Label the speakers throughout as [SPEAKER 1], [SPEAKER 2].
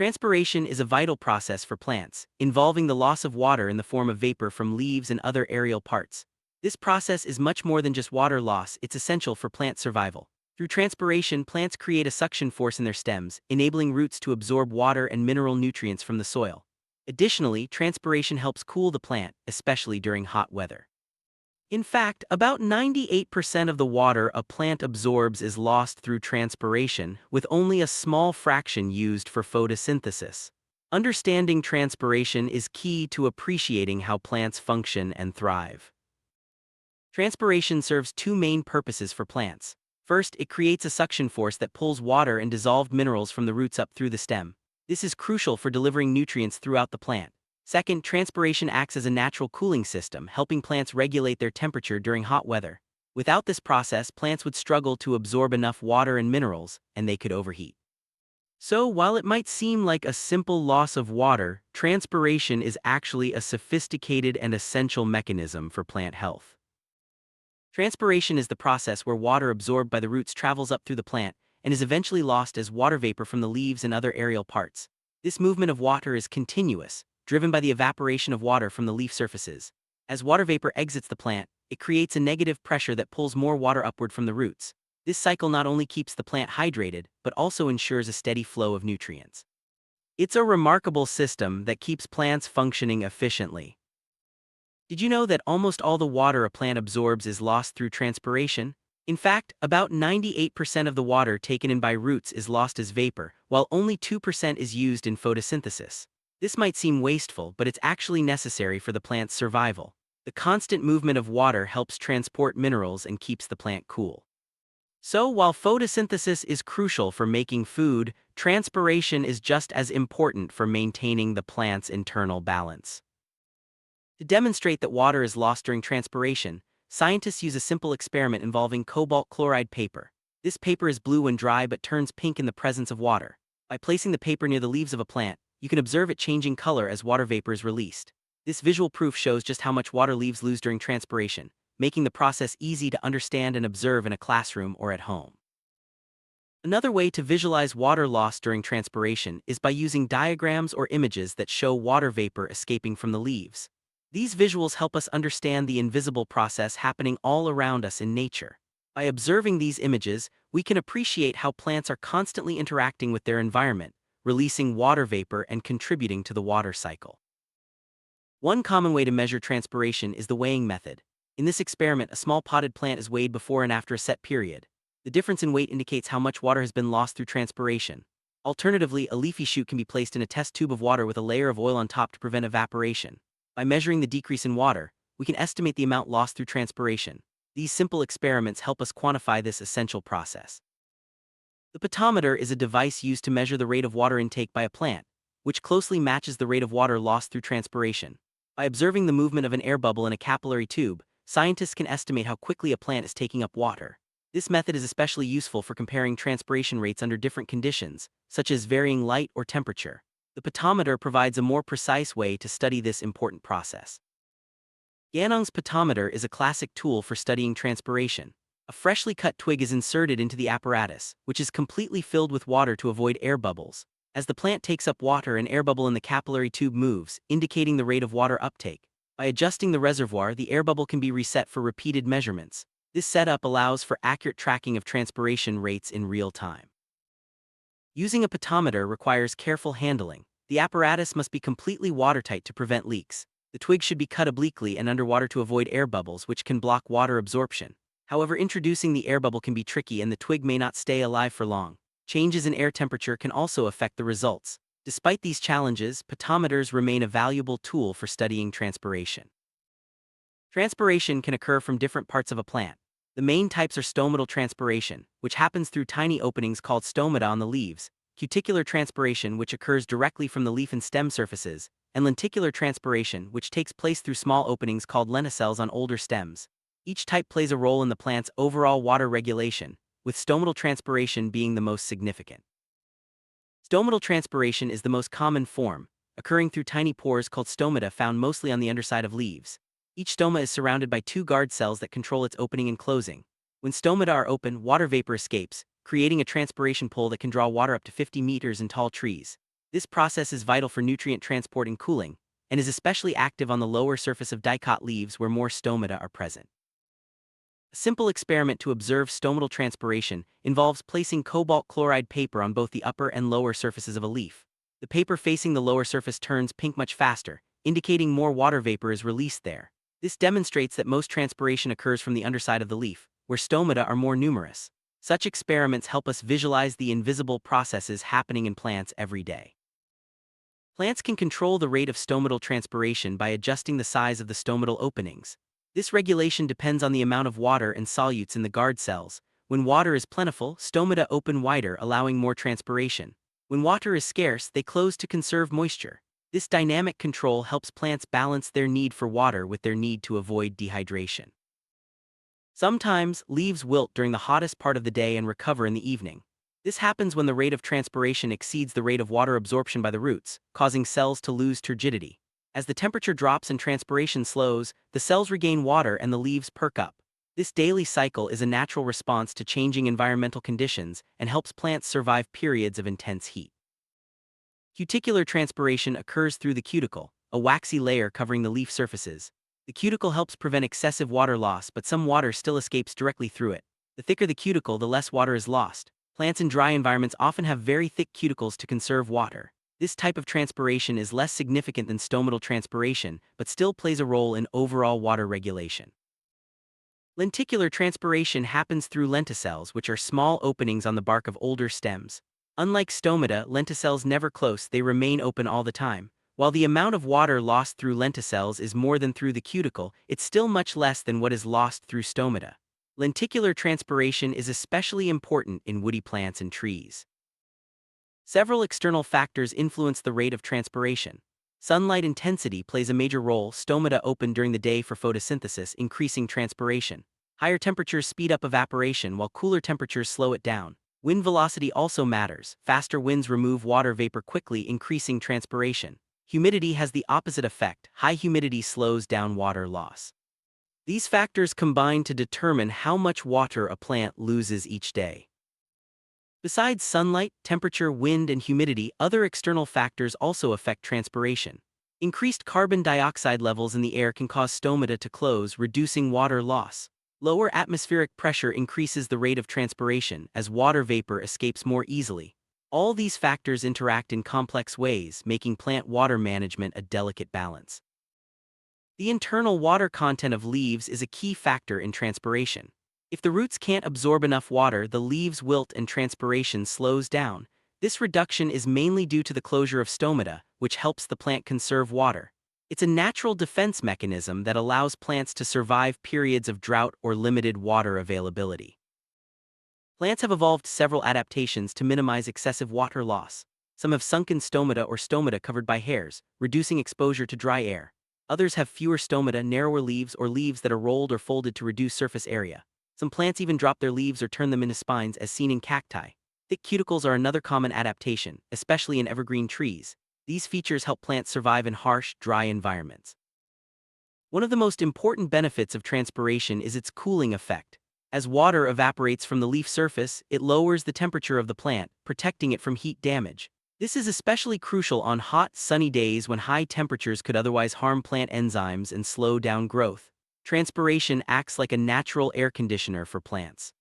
[SPEAKER 1] Transpiration is a vital process for plants, involving the loss of water in the form of vapor from leaves and other aerial parts. This process is much more than just water loss, it's essential for plant survival. Through transpiration, plants create a suction force in their stems, enabling roots to absorb water and mineral nutrients from the soil. Additionally, transpiration helps cool the plant, especially during hot weather. In fact, about 98% of the water a plant absorbs is lost through transpiration, with only a small fraction used for photosynthesis. Understanding transpiration is key to appreciating how plants function and thrive. Transpiration serves two main purposes for plants. First, it creates a suction force that pulls water and dissolved minerals from the roots up through the stem. This is crucial for delivering nutrients throughout the plant. Second, transpiration acts as a natural cooling system, helping plants regulate their temperature during hot weather. Without this process, plants would struggle to absorb enough water and minerals, and they could overheat. So, while it might seem like a simple loss of water, transpiration is actually a sophisticated and essential mechanism for plant health. Transpiration is the process where water absorbed by the roots travels up through the plant and is eventually lost as water vapor from the leaves and other aerial parts. This movement of water is continuous, driven by the evaporation of water from the leaf surfaces. As water vapor exits the plant, it creates a negative pressure that pulls more water upward from the roots. This cycle not only keeps the plant hydrated, but also ensures a steady flow of nutrients. It's a remarkable system that keeps plants functioning efficiently. Did you know that almost all the water a plant absorbs is lost through transpiration? In fact, about 98% of the water taken in by roots is lost as vapor, while only 2% is used in photosynthesis. This might seem wasteful, but it's actually necessary for the plant's survival. The constant movement of water helps transport minerals and keeps the plant cool. So, while photosynthesis is crucial for making food, transpiration is just as important for maintaining the plant's internal balance. To demonstrate that water is lost during transpiration, scientists use a simple experiment involving cobalt chloride paper. This paper is blue when dry but turns pink in the presence of water. By placing the paper near the leaves of a plant, you can observe it changing color as water vapor is released. This visual proof shows just how much water leaves lose during transpiration, making the process easy to understand and observe in a classroom or at home. Another way to visualize water loss during transpiration is by using diagrams or images that show water vapor escaping from the leaves. These visuals help us understand the invisible process happening all around us in nature. By observing these images, we can appreciate how plants are constantly interacting with their environment, releasing water vapor and contributing to the water cycle. One common way to measure transpiration is the weighing method. In this experiment, a small potted plant is weighed before and after a set period. The difference in weight indicates how much water has been lost through transpiration. Alternatively, a leafy shoot can be placed in a test tube of water with a layer of oil on top to prevent evaporation. By measuring the decrease in water, we can estimate the amount lost through transpiration. These simple experiments help us quantify this essential process. The potometer is a device used to measure the rate of water intake by a plant, which closely matches the rate of water lost through transpiration. By observing the movement of an air bubble in a capillary tube, scientists can estimate how quickly a plant is taking up water. This method is especially useful for comparing transpiration rates under different conditions, such as varying light or temperature. The potometer provides a more precise way to study this important process. Yannong's potometer is a classic tool for studying transpiration. A freshly cut twig is inserted into the apparatus, which is completely filled with water to avoid air bubbles. As the plant takes up water, an air bubble in the capillary tube moves, indicating the rate of water uptake. By adjusting the reservoir, the air bubble can be reset for repeated measurements. This setup allows for accurate tracking of transpiration rates in real time. Using a potometer requires careful handling. The apparatus must be completely watertight to prevent leaks. The twig should be cut obliquely and underwater to avoid air bubbles, which can block water absorption. However, introducing the air bubble can be tricky and the twig may not stay alive for long. Changes in air temperature can also affect the results. Despite these challenges, potometers remain a valuable tool for studying transpiration. Transpiration can occur from different parts of a plant. The main types are stomatal transpiration, which happens through tiny openings called stomata on the leaves, cuticular transpiration, which occurs directly from the leaf and stem surfaces, and lenticular transpiration, which takes place through small openings called lenticels on older stems. Each type plays a role in the plant's overall water regulation, with stomatal transpiration being the most significant. Stomatal transpiration is the most common form, occurring through tiny pores called stomata found mostly on the underside of leaves. Each stoma is surrounded by two guard cells that control its opening and closing. When stomata are open, water vapor escapes, creating a transpiration pool that can draw water up to 50 meters in tall trees. This process is vital for nutrient transport and cooling, and is especially active on the lower surface of dicot leaves where more stomata are present. A simple experiment to observe stomatal transpiration involves placing cobalt chloride paper on both the upper and lower surfaces of a leaf. The paper facing the lower surface turns pink much faster, indicating more water vapor is released there. This demonstrates that most transpiration occurs from the underside of the leaf, where stomata are more numerous. Such experiments help us visualize the invisible processes happening in plants every day. Plants can control the rate of stomatal transpiration by adjusting the size of the stomatal openings. This regulation depends on the amount of water and solutes in the guard cells. When water is plentiful, stomata open wider, allowing more transpiration. When water is scarce, they close to conserve moisture. This dynamic control helps plants balance their need for water with their need to avoid dehydration. Sometimes, leaves wilt during the hottest part of the day and recover in the evening. This happens when the rate of transpiration exceeds the rate of water absorption by the roots, causing cells to lose turgidity. As the temperature drops and transpiration slows, the cells regain water and the leaves perk up. This daily cycle is a natural response to changing environmental conditions and helps plants survive periods of intense heat. Cuticular transpiration occurs through the cuticle, a waxy layer covering the leaf surfaces. The cuticle helps prevent excessive water loss, but some water still escapes directly through it. The thicker the cuticle, the less water is lost. Plants in dry environments often have very thick cuticles to conserve water. This type of transpiration is less significant than stomatal transpiration, but still plays a role in overall water regulation. Lenticular transpiration happens through lenticels, which are small openings on the bark of older stems. Unlike stomata, lenticels never close, they remain open all the time. While the amount of water lost through lenticels is more than through the cuticle, it's still much less than what is lost through stomata. Lenticular transpiration is especially important in woody plants and trees. Several external factors influence the rate of transpiration. Sunlight intensity plays a major role. Stomata open during the day for photosynthesis, increasing transpiration. Higher temperatures speed up evaporation while cooler temperatures slow it down. Wind velocity also matters. Faster winds remove water vapor quickly, increasing transpiration. Humidity has the opposite effect. High humidity slows down water loss. These factors combine to determine how much water a plant loses each day. Besides sunlight, temperature, wind, and humidity, other external factors also affect transpiration. Increased carbon dioxide levels in the air can cause stomata to close, reducing water loss. Lower atmospheric pressure increases the rate of transpiration as water vapor escapes more easily. All these factors interact in complex ways, making plant water management a delicate balance. The internal water content of leaves is a key factor in transpiration. If the roots can't absorb enough water, the leaves wilt and transpiration slows down. This reduction is mainly due to the closure of stomata, which helps the plant conserve water. It's a natural defense mechanism that allows plants to survive periods of drought or limited water availability. Plants have evolved several adaptations to minimize excessive water loss. Some have sunken stomata or stomata covered by hairs, reducing exposure to dry air. Others have fewer stomata, narrower leaves, or leaves that are rolled or folded to reduce surface area. Some plants even drop their leaves or turn them into spines, as seen in cacti. Thick cuticles are another common adaptation, especially in evergreen trees. These features help plants survive in harsh, dry environments. One of the most important benefits of transpiration is its cooling effect. As water evaporates from the leaf surface, it lowers the temperature of the plant, protecting it from heat damage. This is especially crucial on hot, sunny days when high temperatures could otherwise harm plant enzymes and slow down growth. Transpiration acts like a natural air conditioner for plants.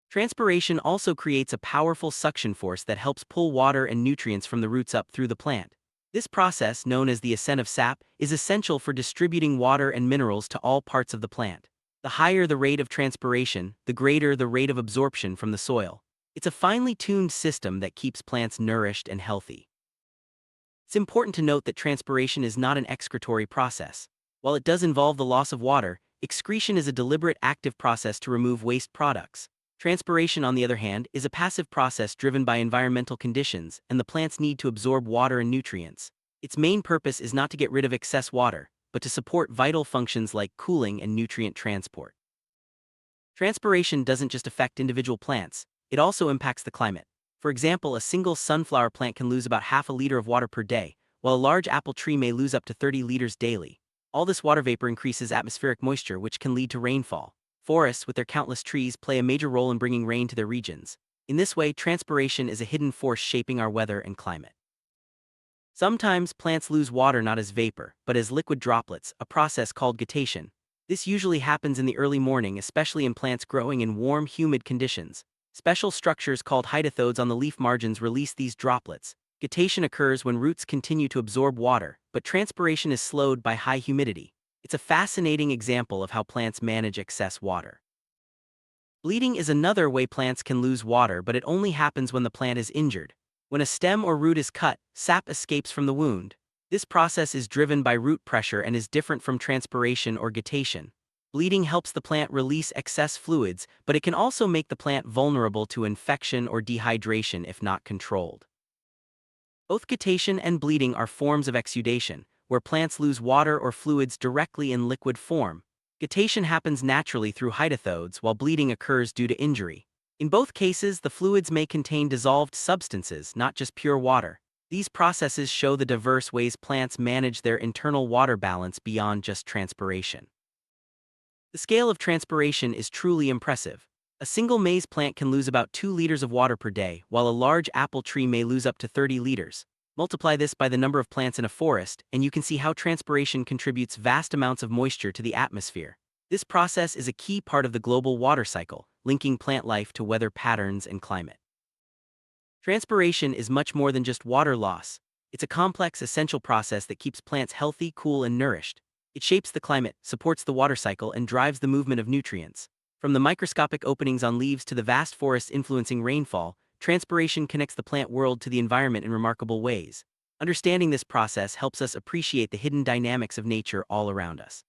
[SPEAKER 1] Transpiration also creates a powerful suction force that helps pull water and nutrients from the roots up through the plant. This process, known as the ascent of sap, is essential for distributing water and minerals to all parts of the plant. The higher the rate of transpiration, the greater the rate of absorption from the soil. It's a finely tuned system that keeps plants nourished and healthy. It's important to note that transpiration is not an excretory process. While it does involve the loss of water, excretion is a deliberate active process to remove waste products. Transpiration, on the other hand, is a passive process driven by environmental conditions and the plant's need to absorb water and nutrients. Its main purpose is not to get rid of excess water, but to support vital functions like cooling and nutrient transport. Transpiration doesn't just affect individual plants, it also impacts the climate. For example, a single sunflower plant can lose about half a liter of water per day, while a large apple tree may lose up to 30 liters daily. All this water vapor increases atmospheric moisture, which can lead to rainfall. Forests, with their countless trees, play a major role in bringing rain to their regions. In this way, transpiration is a hidden force shaping our weather and climate. Sometimes plants lose water not as vapor, but as liquid droplets, a process called guttation. This usually happens in the early morning, especially in plants growing in warm, humid conditions. Special structures called hydrothodes on the leaf margins release these droplets. Guttation occurs when roots continue to absorb water, but transpiration is slowed by high humidity. It's a fascinating example of how plants manage excess water. Bleeding is another way plants can lose water, but it only happens when the plant is injured. When a stem or root is cut, sap escapes from the wound. This process is driven by root pressure and is different from transpiration or guttation. Bleeding helps the plant release excess fluids, but it can also make the plant vulnerable to infection or dehydration if not controlled. Both guttation and bleeding are forms of exudation, where plants lose water or fluids directly in liquid form. Guttation happens naturally through hydrothodes, while bleeding occurs due to injury. In both cases, the fluids may contain dissolved substances, not just pure water. These processes show the diverse ways plants manage their internal water balance beyond just transpiration. The scale of transpiration is truly impressive. A single maize plant can lose about 2 liters of water per day, while a large apple tree may lose up to 30 liters. Multiply this by the number of plants in a forest, and you can see how transpiration contributes vast amounts of moisture to the atmosphere. This process is a key part of the global water cycle, linking plant life to weather patterns and climate. Transpiration is much more than just water loss. It's a complex, essential process that keeps plants healthy, cool, and nourished. It shapes the climate, supports the water cycle, and drives the movement of nutrients. From the microscopic openings on leaves to the vast forests influencing rainfall, transpiration connects the plant world to the environment in remarkable ways. Understanding this process helps us appreciate the hidden dynamics of nature all around us.